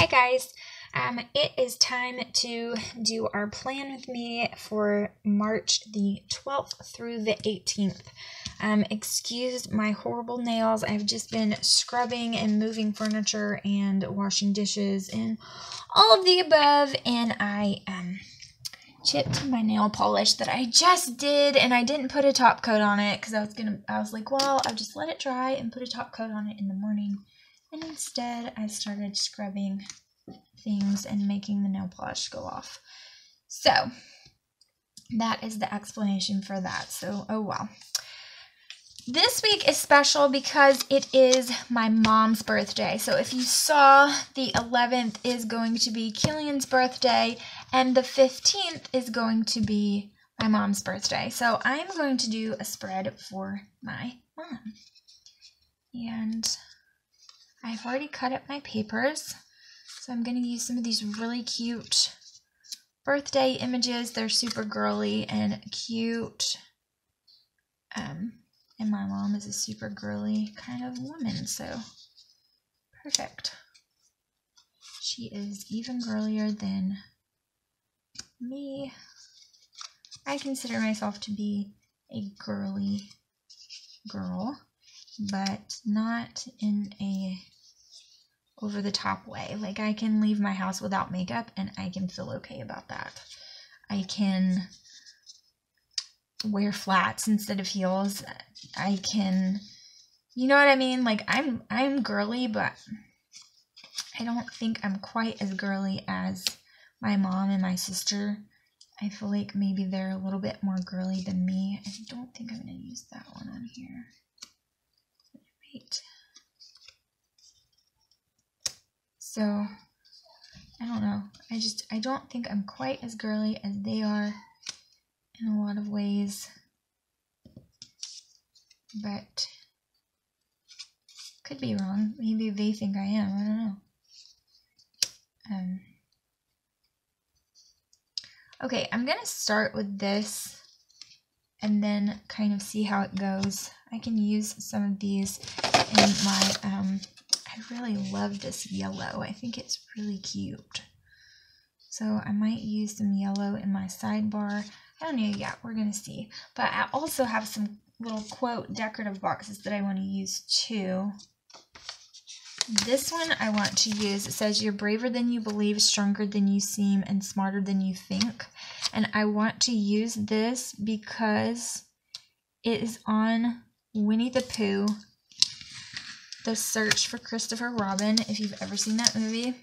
Hi guys, it is time to do our plan with me for March the 12th through the 18th. Excuse my horrible nails. I've just been scrubbing and moving furniture and washing dishes and all of the above, and I chipped my nail polish that I just did, and I didn't put a top coat on it because I was like, well, I'll just let it dry and put a top coat on it in the morning. And instead, I started scrubbing things and making the nail polish go off. So, that is the explanation for that. So, oh well. This week is special because it is my mom's birthday. So, if you saw, the 11th is going to be Killian's birthday, and the 15th is going to be my mom's birthday. So, I'm going to do a spread for my mom. And I've already cut up my papers, so I'm going to use some of these really cute birthday images. They're super girly and cute, and my mom is a super girly kind of woman, so perfect. She is even girlier than me. I consider myself to be a girly girl, but not in a over-the-top way. Like, I can leave my house without makeup and I can feel okay about that. I can wear flats instead of heels. I can, you know what I mean? Like, I'm girly, but I don't think I'm quite as girly as my mom and my sister. I feel like maybe they're a little bit more girly than me. I don't think I'm going to use that one on here. Wait. So, I don't know. I don't think I'm quite as girly as they are in a lot of ways. But, could be wrong. Maybe they think I am. I don't know. Okay, I'm going to start with this and then kind of see how it goes. I can use some of these in my, I really love this yellow. I think it's really cute. So I might use some yellow in my sidebar. I don't know yet. We're going to see. But I also have some little quote decorative boxes that I want to use too. This one I want to use. It says, "You're braver than you believe, stronger than you seem, and smarter than you think." And I want to use this because it is on Winnie the Pooh, The Search for Christopher Robin, if you've ever seen that movie.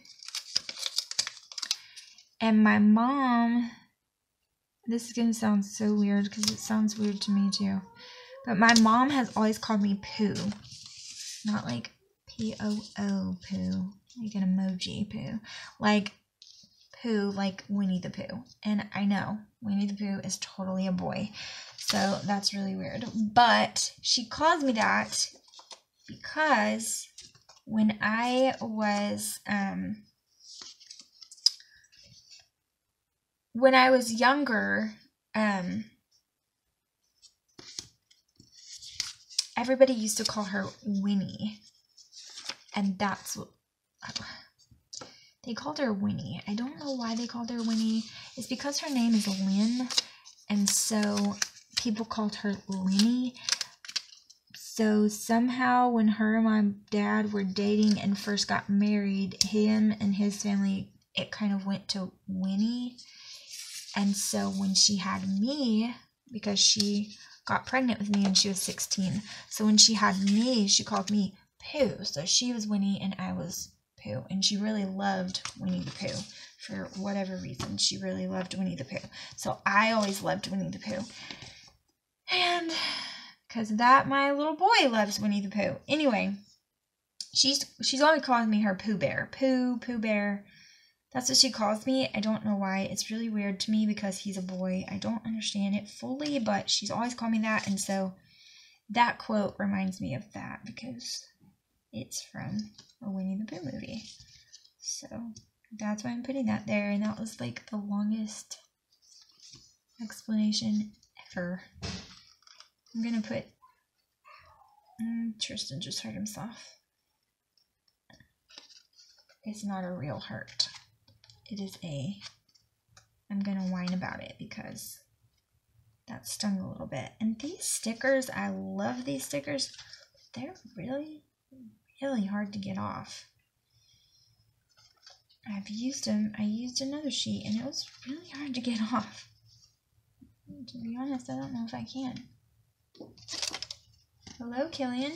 And my mom, this is going to sound so weird because it sounds weird to me too, but my mom has always called me Pooh. Not like P-O-O Pooh, like an emoji Pooh. Like Pooh, like Winnie the Pooh. And I know, Winnie the Pooh is totally a boy, so that's really weird. But she calls me that because when I was younger, everybody used to call her Winnie, and that's what they called her Winnie. I don't know why they called her Winnie. It's because her name is Lynn, and so people called her Linny. So somehow when her and my dad were dating and first got married, him and his family, it kind of went to Winnie. And so when she had me, because she got pregnant with me and she was 16, so when she had me, she called me Pooh. So she was Winnie and I was Pooh. And she really loved Winnie the Pooh. For whatever reason, she really loved Winnie the Pooh. So I always loved Winnie the Pooh. And because of that, my little boy loves Winnie the Pooh. Anyway, she's always calling me her Pooh Bear. Pooh Bear. That's what she calls me. I don't know why. It's really weird to me because he's a boy. I don't understand it fully, but she's always called me that. And so that quote reminds me of that because it's from a Winnie the Pooh movie. So that's why I'm putting that there. And that was like the longest explanation ever. I'm going to put, Tristan just hurt himself. is not a real heart. It is a, I'm going to whine about it because that stung a little bit. And these stickers, I love these stickers. They're really, really hard to get off. I've used them. I used another sheet and it was really hard to get off. To be honest, I don't know if I can. Hello, Killian.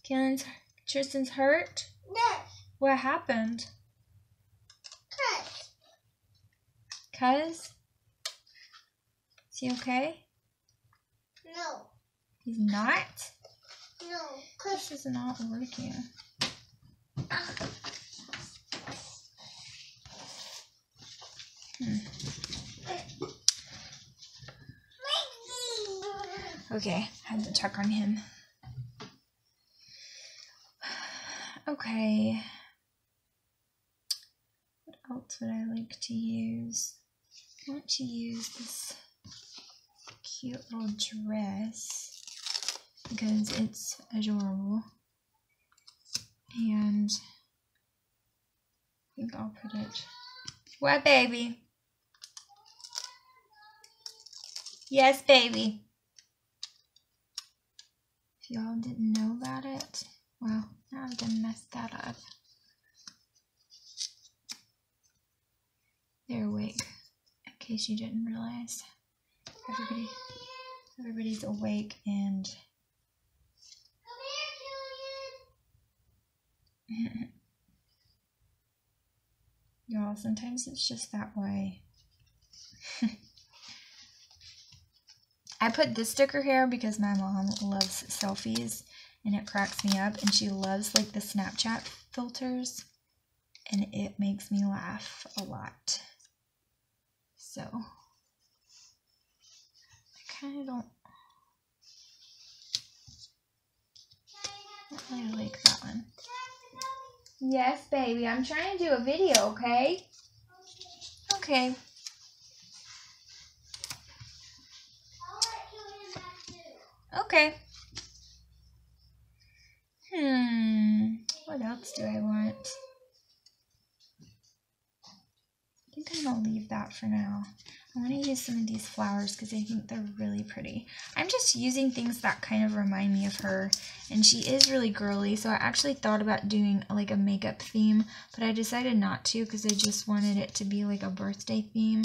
Killian's, Tristan's hurt? Yes. What happened? Cuz? Is he okay? No. He's not? No. This is not working. Okay, I had to check on him. Okay. What else would I like to use? I want to use this cute little dress because it's adorable. And I think I'll put it. What, baby? Yes, baby. If y'all didn't know about it, well, now I'm gonna mess that up. They're awake, in case you didn't realize. Everybody's awake and y'all, sometimes it's just that way. I put this sticker here because my mom loves selfies and it cracks me up, and she loves like the Snapchat filters and it makes me laugh a lot. So I kind of don't really like that one. Yes, baby, I'm trying to do a video, okay? Okay. Okay. What else do I want? I think I'm gonna leave that for now. I want to use some of these flowers because I think they're really pretty. I'm just using things that kind of remind me of her, and she is really girly, so I actually thought about doing like a makeup theme, but I decided not to because I just wanted it to be like a birthday theme.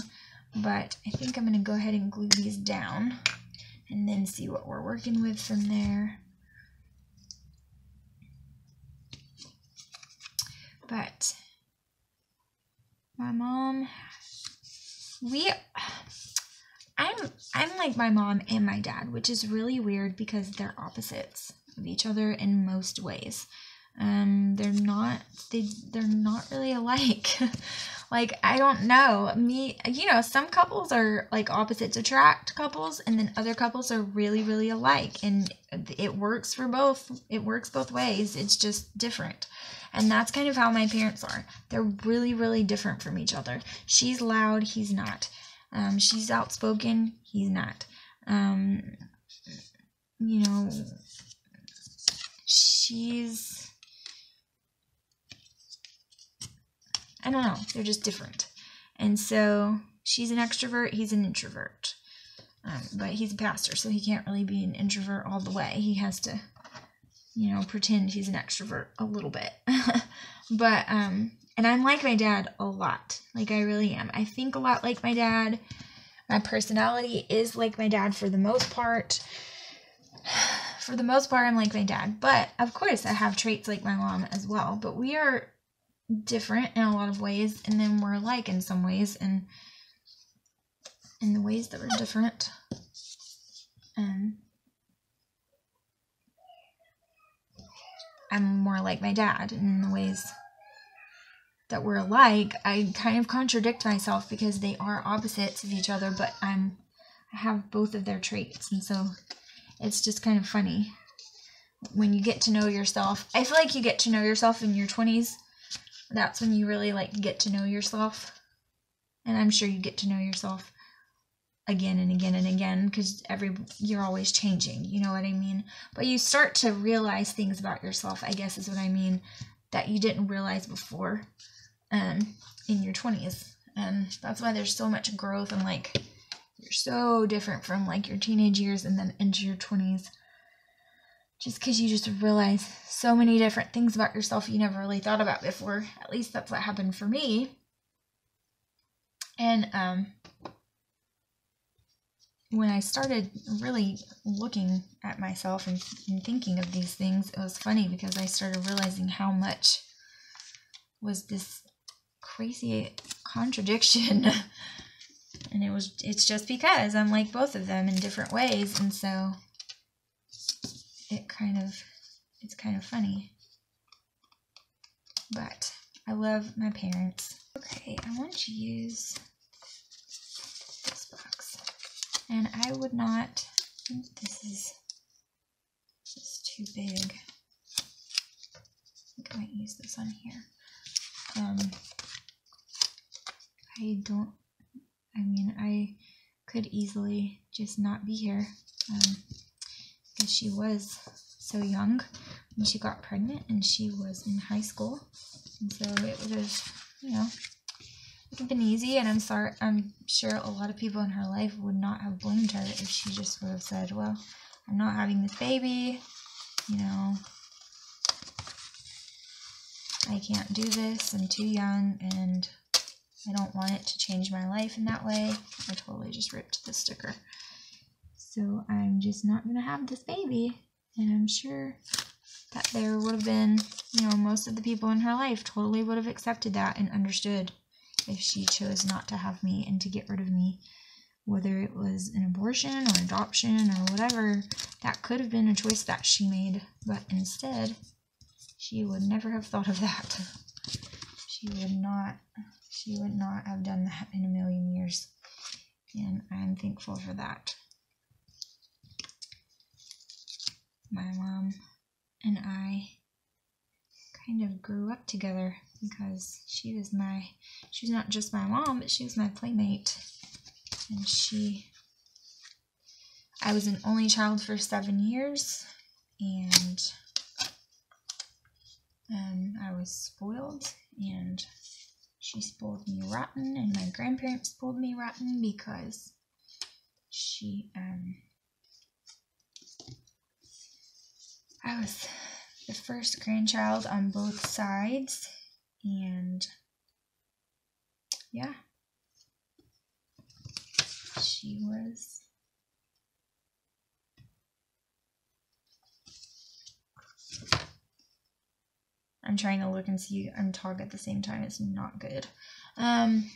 But I think I'm going to go ahead and glue these down and then see what we're working with from there. But my mom, I'm like my mom and my dad, which is really weird because they're opposites of each other in most ways. They're not really alike. Like, I don't know, some couples are like opposites attract couples, and then other couples are really, really alike, and it works for both. It works both ways. It's just different. And that's kind of how my parents are. They're really, really different from each other. She's loud, he's not. She's outspoken, he's not. She's, I don't know, they're just different. And so she's an extrovert, he's an introvert. But he's a pastor, so he can't really be an introvert all the way. He has to, pretend he's an extrovert a little bit. But, and I'm like my dad a lot. Like, I really am. I think a lot like my dad. My personality is like my dad for the most part. For the most part, I'm like my dad. But, of course, I have traits like my mom as well. But we are different in a lot of ways, and then we're alike in some ways, and in the ways that we're different. I'm more like my dad, and in the ways that we're alike, I kind of contradict myself because they are opposites of each other, but I have both of their traits, and so it's just kind of funny when you get to know yourself. I feel like you get to know yourself in your 20s. That's when you really like get to know yourself, and I'm sure you get to know yourself again and again and again, because you're always changing, you know what I mean? But you start to realize things about yourself, I guess is what I mean, that you didn't realize before in your 20s. And that's why there's so much growth, and like you're so different from like your teenage years and then into your 20s, just because you just realize so many different things about yourself you never really thought about before. At least that's what happened for me. And when I started really looking at myself and thinking of these things, it was funny because I started realizing how much was this crazy contradiction. And it's just because I'm like both of them in different ways, and so it's kind of funny. But I love my parents. Okay, I want to use this box. And I would not, I think this is just too big. I think I might use this on here. I could easily just not be here, because she was so young when she got pregnant, and she was in high school, and so it would have, it would have been easy. And I'm sure a lot of people in her life would not have blamed her if she just would have said, well, I'm not having this baby, I can't do this, I'm too young, and I don't want it to change my life in that way. I totally just ripped the sticker. So I'm just not going to have this baby. And I'm sure that there would have been, most of the people in her life totally would have accepted that and understood if she chose not to have me and to get rid of me. Whether it was an abortion or adoption or whatever, that could have been a choice that she made. But instead, she would never have thought of that. She would not have done that in a million years, and I'm thankful for that. My mom and I kind of grew up together because she was not just my mom, but she was my playmate, and I was an only child for 7 years, and I was spoiled, and she spoiled me rotten, and my grandparents spoiled me rotten because I was the first grandchild on both sides, and yeah, she was. I'm trying to look and see and talk at the same time. It's not good. I'm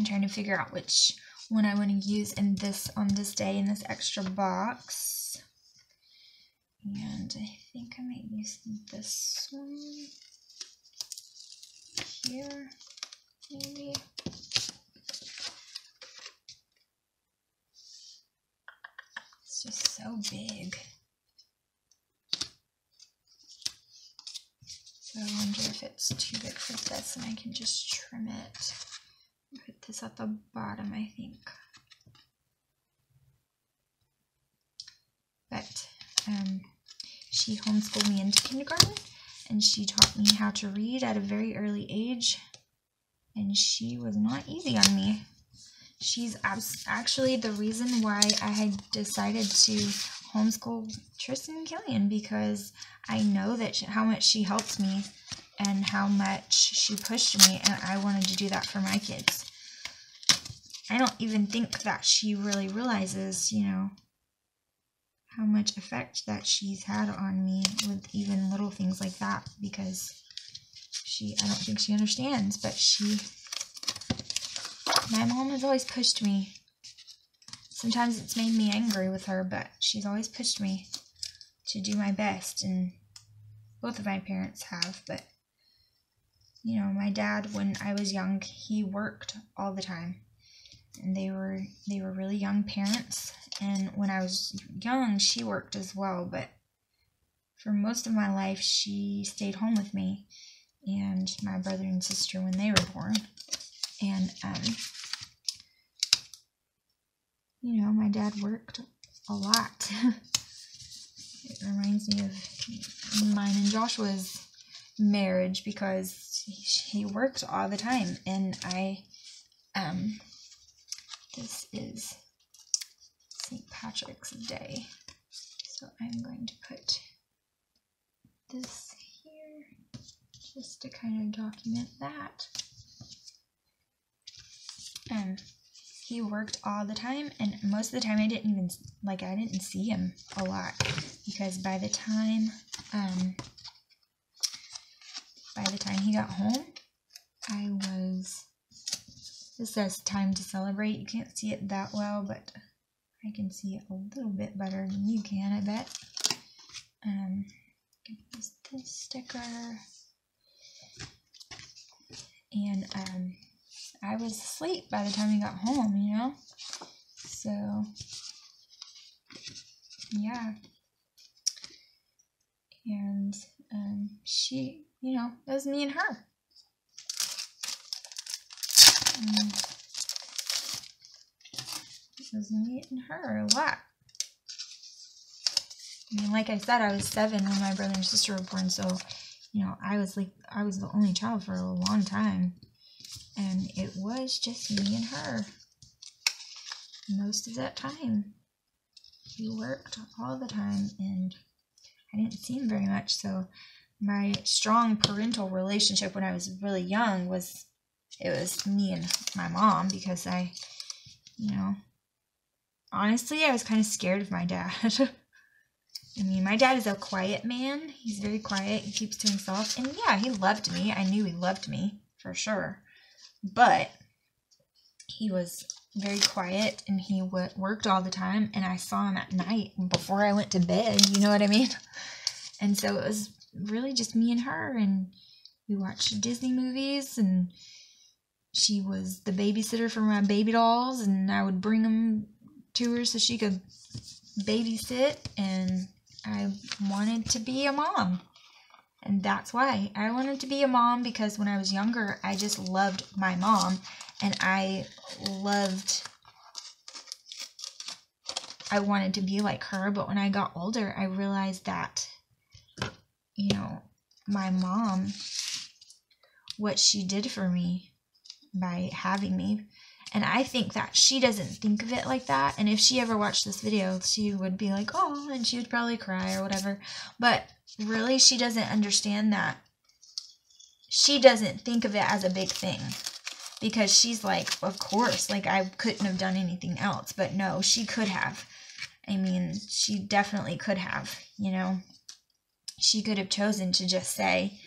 trying to figure out which one I want to use on this day in this extra box. And I think I might use this one here, maybe. It's just so big. So I wonder if it's too big for this, and I can just trim it. Put this at the bottom, I think. But she homeschooled me into kindergarten, and she taught me how to read at a very early age, and she was not easy on me. She's actually the reason why I had decided to homeschool Tristan and Killian, because I know that how much she helped me and how much she pushed me, and I wanted to do that for my kids. I don't even think that she really realizes, how much effect that she's had on me with even little things like that, because I don't think she understands, but my mom has always pushed me. Sometimes it's made me angry with her, but she's always pushed me to do my best, and both of my parents have. But my dad, when I was young, he worked all the time, and they were really young parents. And when I was young, she worked as well, but for most of my life, she stayed home with me and my brother and sister when they were born. And you know, my dad worked a lot. It reminds me of mine and Joshua's marriage because he worked all the time, and this is St. Patrick's Day, so I'm going to put this here just to kind of document that. He worked all the time, and most of the time I didn't see him a lot, because by the time he got home, this says time to celebrate. You can't see it that well, but I can see it a little bit better than you can, I bet. Use this sticker, and I was asleep by the time he got home, you know? So, yeah. And, she, you know, it was me and her. It was me and her a lot. I mean, like I said, I was 7 when my brother and sister were born, so, you know, I was the only child for a long time. And it was just me and her most of that time. He worked all the time, and I didn't see him very much. So my strong parental relationship when I was really young was me and my mom, because you know, honestly, I was kind of scared of my dad. I mean, my dad is a quiet man. He's very quiet. He keeps to himself. And yeah, he loved me. I knew he loved me, for sure. But he was very quiet, and he worked all the time, and I saw him at night before I went to bed, you know what I mean? And so it was really just me and her, and we watched Disney movies, and she was the babysitter for my baby dolls, and I would bring them to her so she could babysit, and I wanted to be a mom. And that's why I wanted to be a mom, because when I was younger, I just loved my mom, and I wanted to be like her. But when I got older, I realized that, you know, my mom, what she did for me by having me, and I think that she doesn't think of it like that. And if she ever watched this video, she would be like, oh, and she would probably cry or whatever. But really, she doesn't understand that. She doesn't think of it as a big thing, because she's like, of course, like, I couldn't have done anything else. But no, she could have. I mean, she definitely could have, you know. She could have chosen to just say,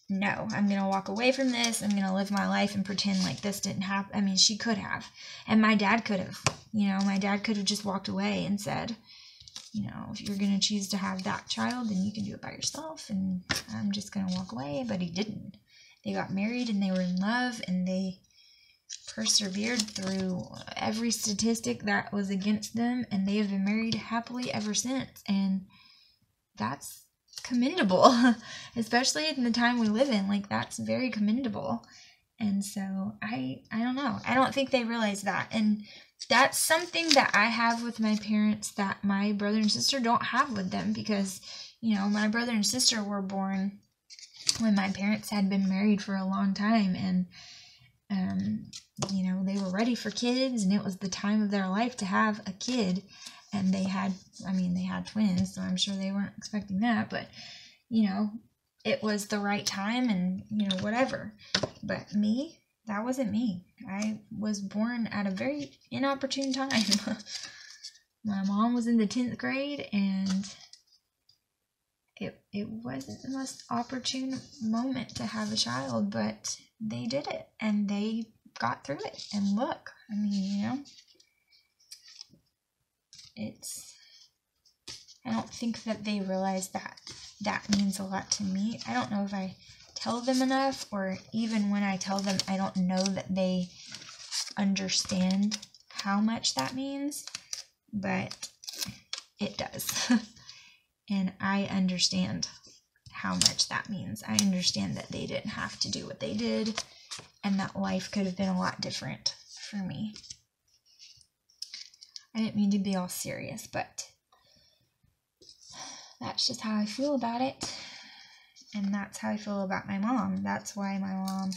no, I'm going to walk away from this. I'm going to live my life and pretend like this didn't happen. I mean, she could have. And my dad could have. You know, my dad could have just walked away and said, you know, if you're going to choose to have that child, then you can do it by yourself, and I'm just going to walk away. But he didn't. They got married, and they were in love, and they persevered through every statistic that was against them, and they have been married happily ever since. And that's commendable, especially in the time we live in. Like, that's very commendable. And so I don't know, I don't think they realize that. And that's something that I have with my parents that my brother and sister don't have with them, because, you know, my brother and sister were born when my parents had been married for a long time, and you know, they were ready for kids, and it was the time of their life to have a kid. And they had twins, so I'm sure they weren't expecting that, but, you know, it was the right time, and, you know, whatever. But me, that wasn't me. I was born at a very inopportune time. My mom was in the 10th grade, and it wasn't the most opportune moment to have a child, but they did it, and they got through it. And look, I mean, you know, I don't think that they realize that that means a lot to me. I don't know if I tell them enough, or even when I tell them, I don't know that they understand how much that means, but it does. And I understand how much that means. I understand that they didn't have to do what they did, and that life could have been a lot different for me. I didn't mean to be all serious, but that's just how I feel about it. And that's how I feel about my mom. That's why my mom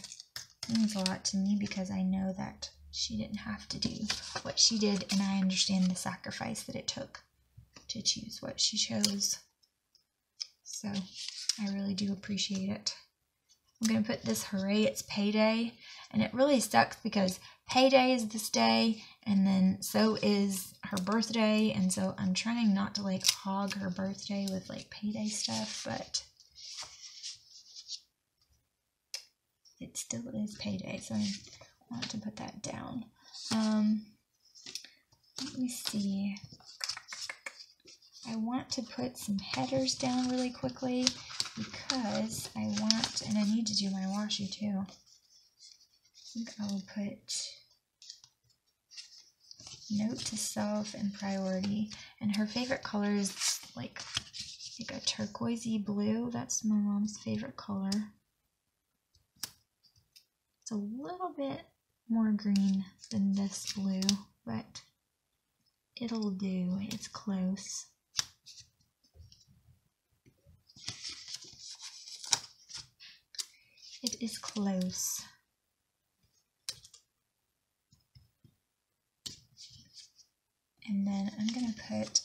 means a lot to me, because I know that she didn't have to do what she did, and I understand the sacrifice that it took to choose what she chose. So I really do appreciate it. I'm going to put this hooray, it's payday. And it really sucks because payday is this day, and then so is her birthday. And so I'm trying not to like hog her birthday with like payday stuff, but it still is payday. So I want to put that down. Let me see. I want to put some headers down really quickly because I want, and I need to do my washi too. I think I will put note to self and priority. And her favorite color is like a turquoisey blue. That's my mom's favorite color. It's a little bit more green than this blue, but it'll do. It's close. It is close. And then I'm gonna put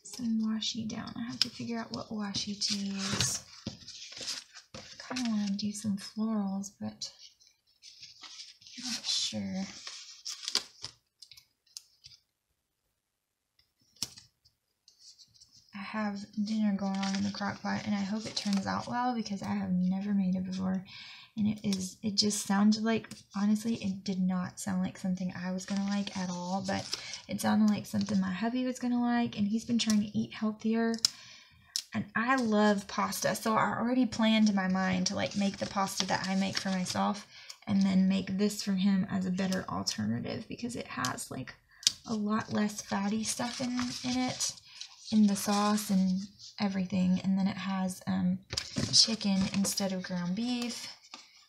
some washi down. I have to figure out what washi to use. I kind of want to do some florals, but I'm not sure. I have dinner going on in the crock pot, and I hope it turns out well because I have never made it before. And it just sounded like, honestly, it did not sound like something I was going to like at all, but it sounded like something my hubby was going to like, and he's been trying to eat healthier. And I love pasta, so I already planned in my mind to like make the pasta that I make for myself and then make this for him as a better alternative because it has like a lot less fatty stuff in it, in the sauce and everything. And then it has chicken instead of ground beef.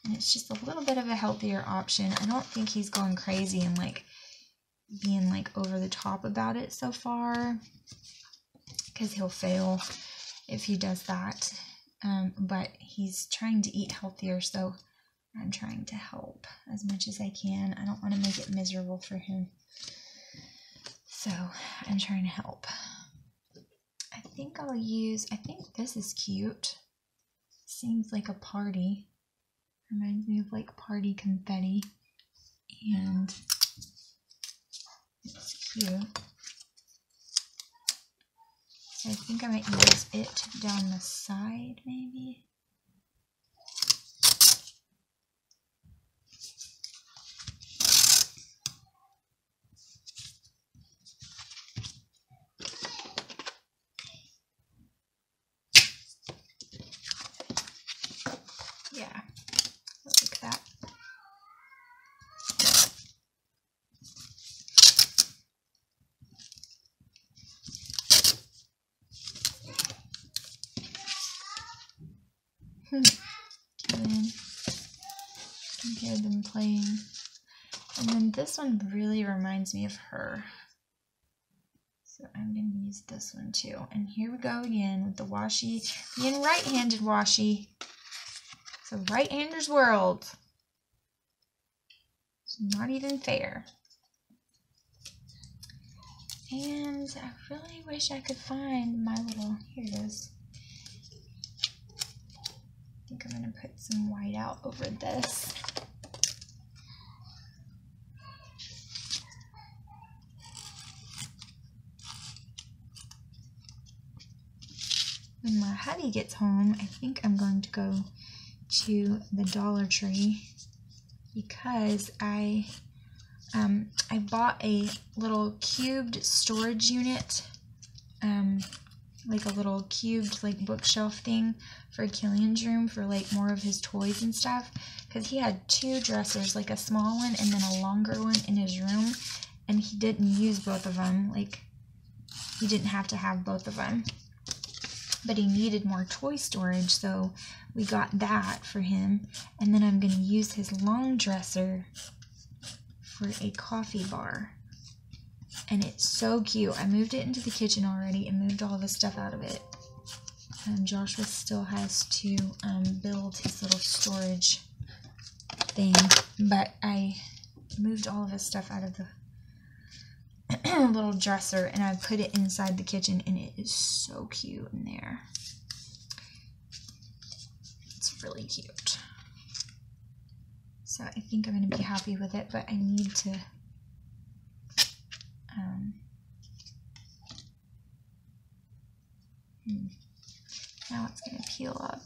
And it's just a little bit of a healthier option. I don't think he's going crazy and like being like over the top about it so far, because he'll fail if he does that. But he's trying to eat healthier, so I'm trying to help as much as I can. I don't want to make it miserable for him, so I'm trying to help. I think this is cute. Seems like a party. Reminds me of like party confetti, and it's cute. So I think I might use it down the side, maybe. Yeah, like that. And you can hear them playing. And then this one really reminds me of her. So I'm going to use this one too. And here we go again with the washi being right-handed washi. It's a right-hander's world. It's not even fair. And I really wish I could find my little, here it is. I think I'm going to put some white out over this. When my hubby gets home, I think I'm going to go to the Dollar Tree because I bought a little cubed storage unit, like a little cubed like bookshelf thing for Killian's room for like more of his toys and stuff, because he had two dressers, like a small one and then a longer one in his room, and he didn't use both of them. Like, he didn't have to have both of them. but he needed more toy storage, so we got that for him. And then I'm going to use his long dresser for a coffee bar. And it's so cute. I moved it into the kitchen already and moved all the stuff out of it. And Joshua still has to build his little storage thing, but I moved all of his stuff out of the little dresser and I put it inside the kitchen, and it is so cute in there. It's really cute. So I think I'm going to be happy with it, but I need to now it's going to peel up.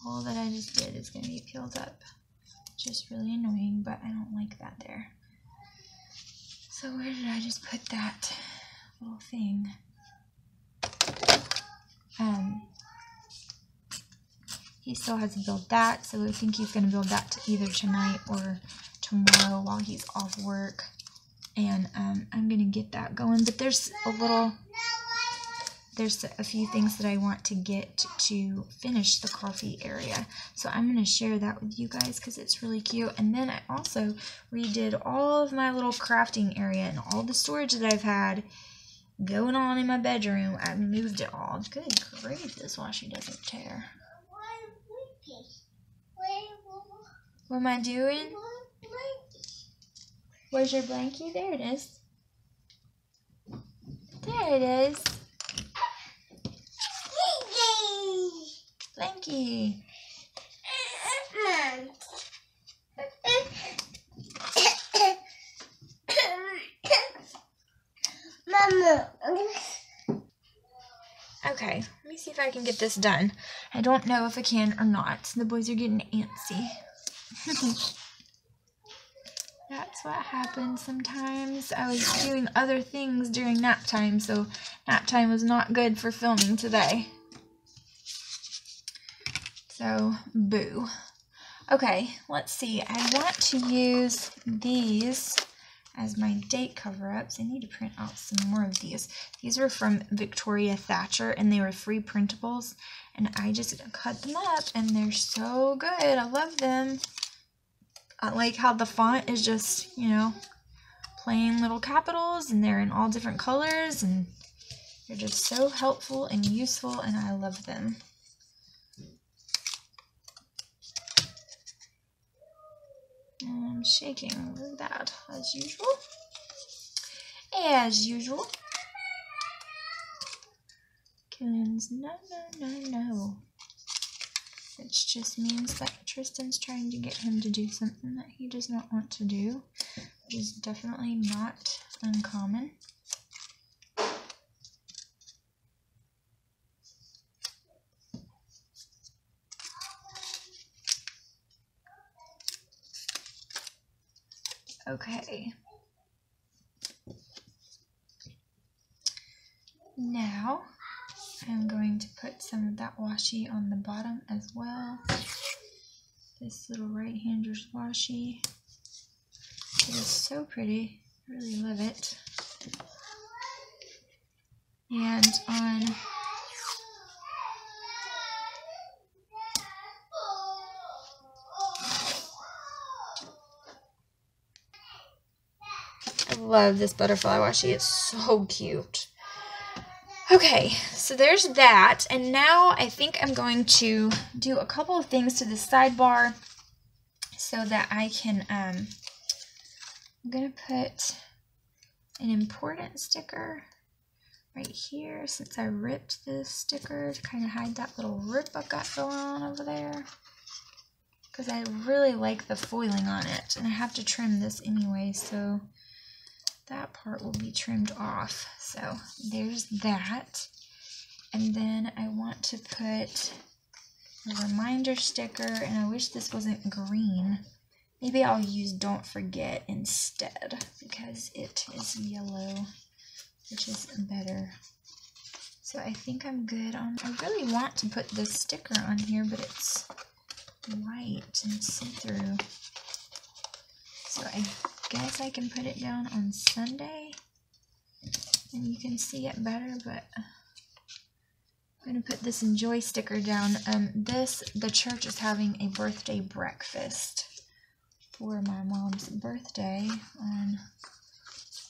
All that I just did is going to be peeled up. Just really annoying, but I don't like that there. So where did I just put that little thing? He still has to build that, so I think he's going to build that either tonight or tomorrow while he's off work. And I'm going to get that going, but there's a few things that I want to get to finish the coffee area. So I'm going to share that with you guys because it's really cute. And then I also redid all of my little crafting area and all the storage that I've had going on in my bedroom. I moved it all. Good grief, this washi doesn't tear. What am I doing? Where's your blankie? There it is. There it is. Blankie. Mama. Okay, let me see if I can get this done. I don't know if I can or not. The boys are getting antsy. That's what happens sometimes. I was doing other things during nap time, so nap time was not good for filming today. So, boo. Okay, let's see. I want to use these as my date cover-ups. I need to print out some more of these. These were from Victoria Thatcher, and they were free printables. And I just cut them up, and they're so good. I love them. I like how the font is just, you know, plain little capitals, and they're in all different colors, and they're just so helpful and useful, and I love them. And I'm shaking really bad, as usual. As usual. Killian's no, no, no, no. Which just means that Tristan's trying to get him to do something that he does not want to do, which is definitely not uncommon. Okay. Now, I'm going to put some of that washi on the bottom as well. This little right-hander's washi. It is so pretty. I really love it. And on I love this butterfly washi. It's so cute. Okay, so there's that, and now I think I'm going to do a couple of things to the sidebar so that I can, I'm going to put an important sticker right here since I ripped this sticker to kind of hide that little rip I've got going on over there, because I really like the foiling on it, and I have to trim this anyway, so that part will be trimmed off. So there's that. And then I want to put a reminder sticker, and I wish this wasn't green. Maybe I'll use Don't Forget instead because it is yellow, which is better. So I think I'm good on, I really want to put this sticker on here, but it's white and see-through. So I guess I can put it down on Sunday and you can see it better, but I'm going to put this enjoy sticker down. The church is having a birthday breakfast for my mom's birthday on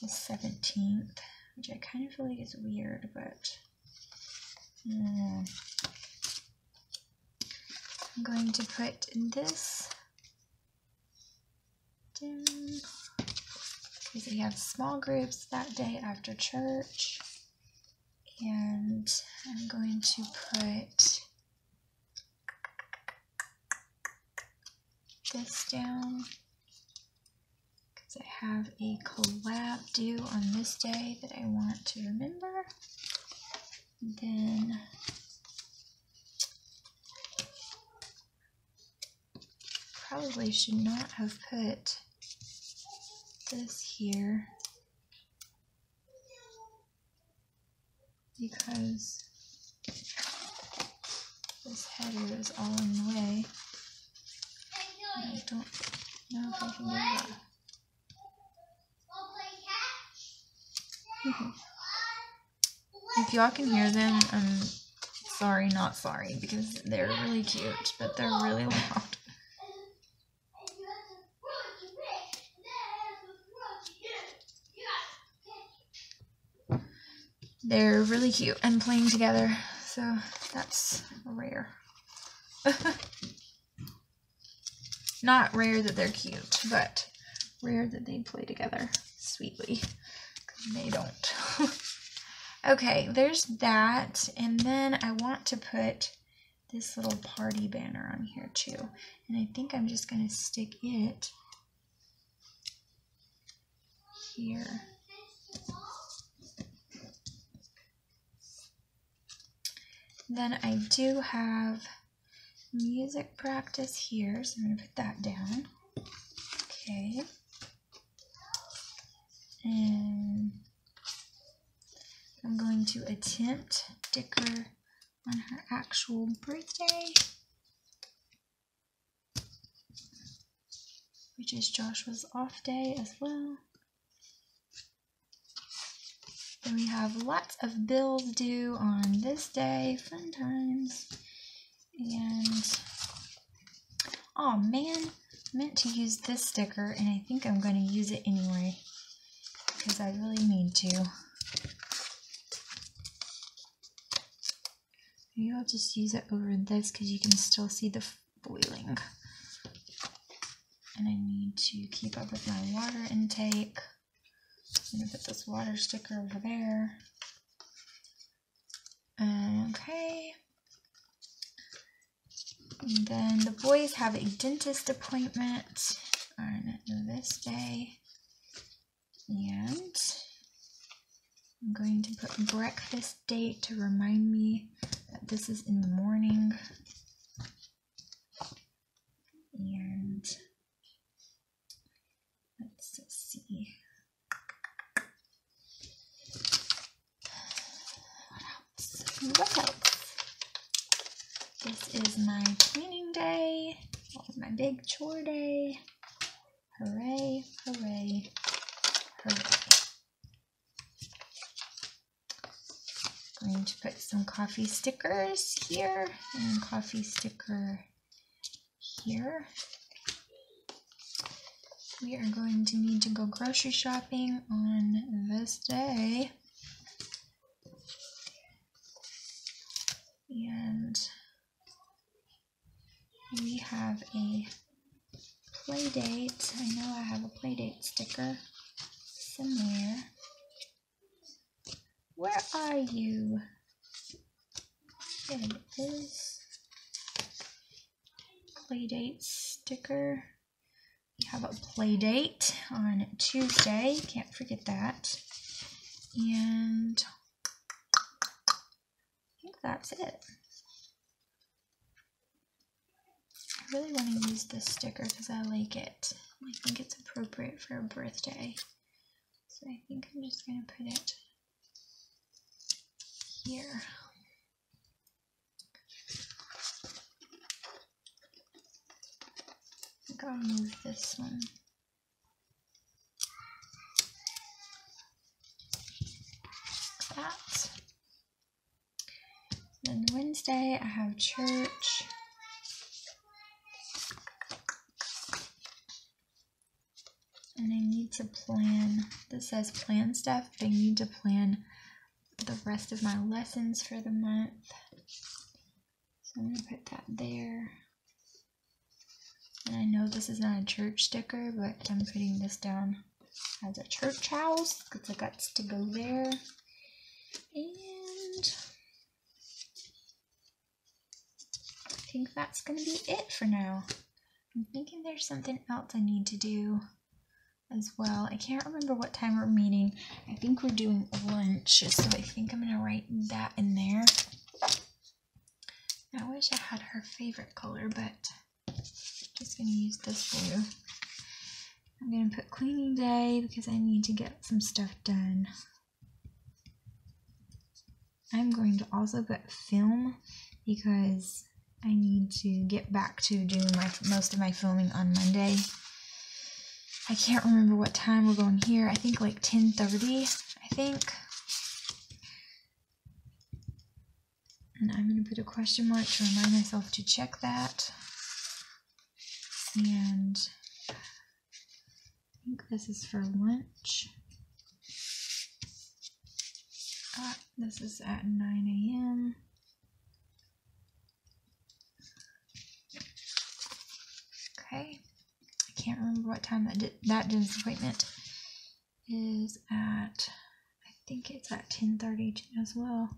the 17th, which I kind of feel like is weird, but I'm going to put this down because we have small groups that day after church. And I'm going to put this down because I have a collab due on this day that I want to remember. Then probably should not have put this here because this header is all in the way. And I don't know if I can do that. If y'all can hear them, I'm sorry, not sorry, because they're really cute, but they're really loud. They're really cute and playing together, so that's rare. Not rare that they're cute, but rare that they play together sweetly, because they don't. Okay, there's that, and then I want to put this little party banner on here too, and I think I'm just going to stick it here. Then I do have music practice here, so I'm going to put that down. Okay. And I'm going to attempt sticker on her actual birthday, which is Joshua's off day as well. Then we have lots of bills due on this day, fun times. And, oh man, I meant to use this sticker, and I think I'm going to use it anyway, because I really need to. Maybe I'll just use it over this, because you can still see the foiling. And I need to keep up with my water intake. I'm going to put this water sticker over there. Okay. And then the boys have a dentist appointment on this day. And I'm going to put breakfast date to remind me that this is in the morning. And let's see. What else? This is my cleaning day. That was my big chore day. Hooray, hooray, hooray. Going to put some coffee stickers here and coffee sticker here. We are going to need to go grocery shopping on this day. And we have a play date. I know I have a play date sticker somewhere. Where are you? There it is. Play date sticker. We have a play date on Tuesday. Can't forget that. And I think that's it. I really want to use this sticker because I like it. I think it's appropriate for a birthday. So I think I'm just going to put it here. I think I'll move this one. Like that. then Wednesday I have church. And I need to plan, this says plan stuff, but I need to plan the rest of my lessons for the month. So I'm going to put that there. And I know this is not a church sticker, but I'm putting this down as a church house because it got to go there. And I think that's going to be it for now. I'm thinking there's something else I need to do as well. I can't remember what time we're meeting. I think we're doing lunch, so I think I'm going to write that in there. I wish I had her favorite color, but I'm just going to use this blue. I'm going to put cleaning day because I need to get some stuff done. I'm going to also put film because I need to get back to doing most of my filming on Monday. I can't remember what time we're going here. I think like 10:30, I think. And I'm going to put a question mark to remind myself to check that. And I think this is for lunch. This is at 9 a.m. Okay. I can't remember what time that dentist appointment is at. I think it's at 10:30 as well.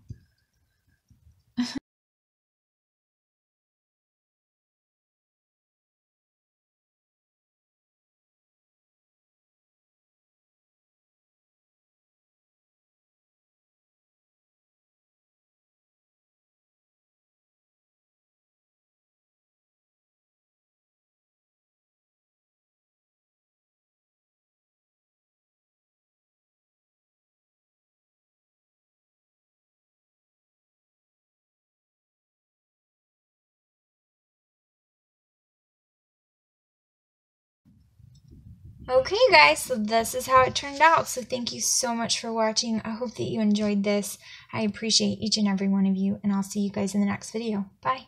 Okay guys, so this is how it turned out. So thank you so much for watching. I hope that you enjoyed this. I appreciate each and every one of you, and I'll see you guys in the next video. Bye.